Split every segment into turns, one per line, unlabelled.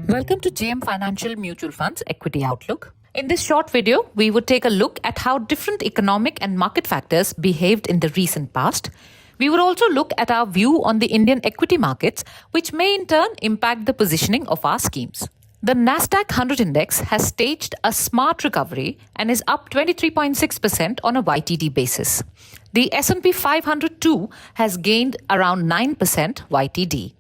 Welcome to JM Financial Mutual Funds Equity Outlook. In this short video, we would take a look at how different economic and market factors behaved in the recent past. We would also look at our view on the Indian equity markets, which may in turn impact the positioning of our schemes. The Nasdaq 100 index has staged a smart recovery and is up 23.6% on a YTD basis. The S&P 500 too has gained around 9% YTD.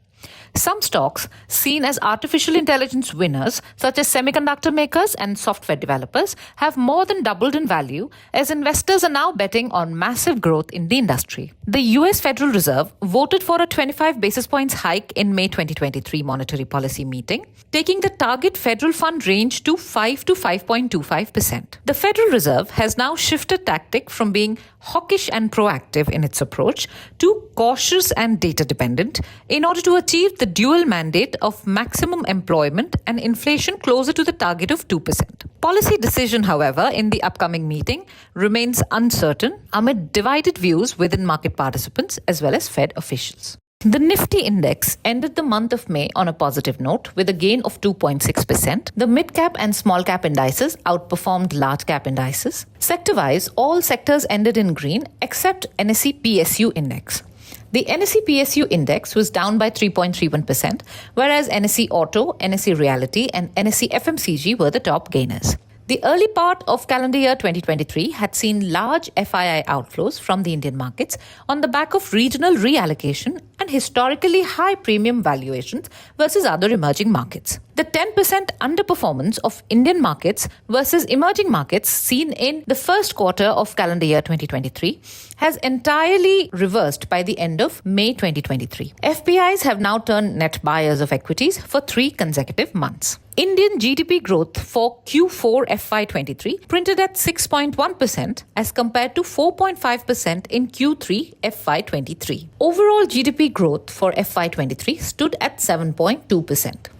Some stocks seen as artificial intelligence winners, such as semiconductor makers and software developers, have more than doubled in value as investors are now betting on massive growth in the industry. The US Federal Reserve voted for a 25 basis points hike in May 2023 monetary policy meeting, taking the target federal fund range to 5 to 5.25%. The Federal Reserve has now shifted tactic from being hawkish and proactive in its approach to cautious and data dependent in order to achieve the dual mandate of maximum employment and inflation closer to the target of 2%. Policy decision, however, in the upcoming meeting remains uncertain amid divided views within market participants as well as Fed officials. The Nifty index ended the month of May on a positive note with a gain of 2.6%. The mid-cap and small-cap indices outperformed large-cap indices. Sector-wise, all sectors ended in green except NSE PSU index. The NSE PSU index was down by 3.31%, whereas NSE Auto, NSE Realty and NSE FMCG were the top gainers. The early part of calendar year 2023 had seen large FII outflows from the Indian markets on the back of regional reallocation and historically high premium valuations versus other emerging markets. The 10% underperformance of Indian markets versus emerging markets seen in the first quarter of calendar year 2023 has entirely reversed by the end of May 2023. FPIs have now turned net buyers of equities for 3 consecutive months. Indian GDP growth for Q4 FY23 printed at 6.1% as compared to 4.5% in Q3 FY23. Overall GDP growth for FY23 stood at 7.2%.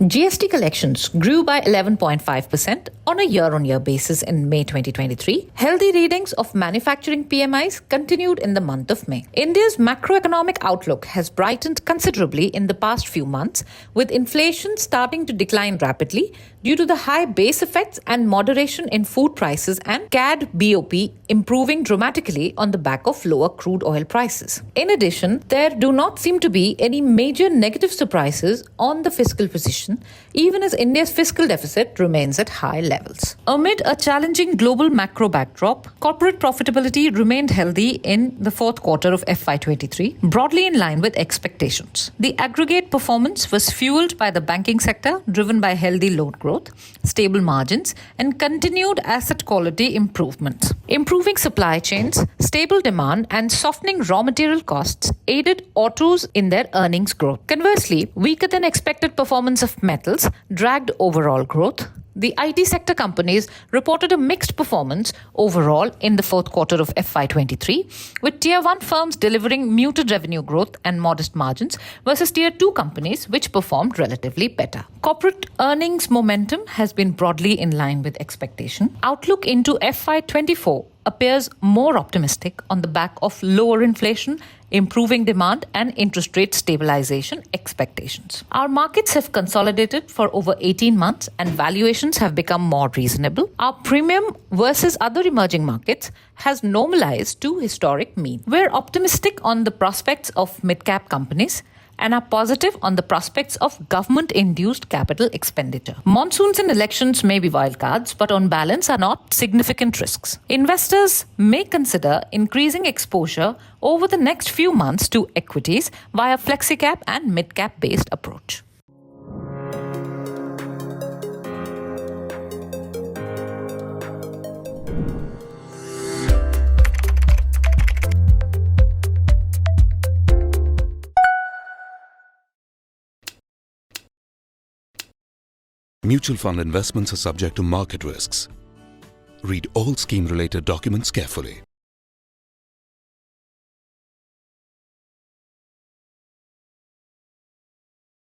GST collections grew by 11.5% on a year-on-year basis in May 2023. Healthy readings of manufacturing PMIs continued in the month of May. India's macroeconomic outlook has brightened considerably in the past few months, with inflation starting to decline rapidly due to the high base effects and moderation in food prices, and CAD BOP improving dramatically on the back of lower crude oil prices. In addition, there do not seem to be any major negative surprises on the fiscal position, even as India's fiscal deficit remains at high levels. Amid a challenging global macro backdrop, corporate profitability remained healthy in the fourth quarter of FY23, broadly in line with expectations. The aggregate performance was fueled by the banking sector, driven by healthy loan growth, stable margins, and continued asset quality improvements. Improving supply chains, stable demand, and softening raw material costs aided autos in their earnings growth. Conversely, weaker than expected performance of metals dragged overall growth. The IT sector companies reported a mixed performance overall in the fourth quarter of FY23, with Tier 1 firms delivering muted revenue growth and modest margins versus Tier 2 companies which performed relatively better. Corporate earnings momentum has been broadly in line with expectation. Outlook into FY24 appears more optimistic on the back of lower inflation, improving demand and interest rate stabilization expectations. Our markets have consolidated for over 18 months and valuations have become more reasonable. Our premium versus other emerging markets has normalized to historic mean. We're optimistic on the prospects of mid-cap companies and are positive on the prospects of government-induced capital expenditure. Monsoons and elections may be wildcards, but on balance are not significant risks. Investors may consider increasing exposure over the next few months to equities via flexicap and mid-cap based approach.
Mutual fund investments are subject to market risks. Read all scheme-related documents carefully.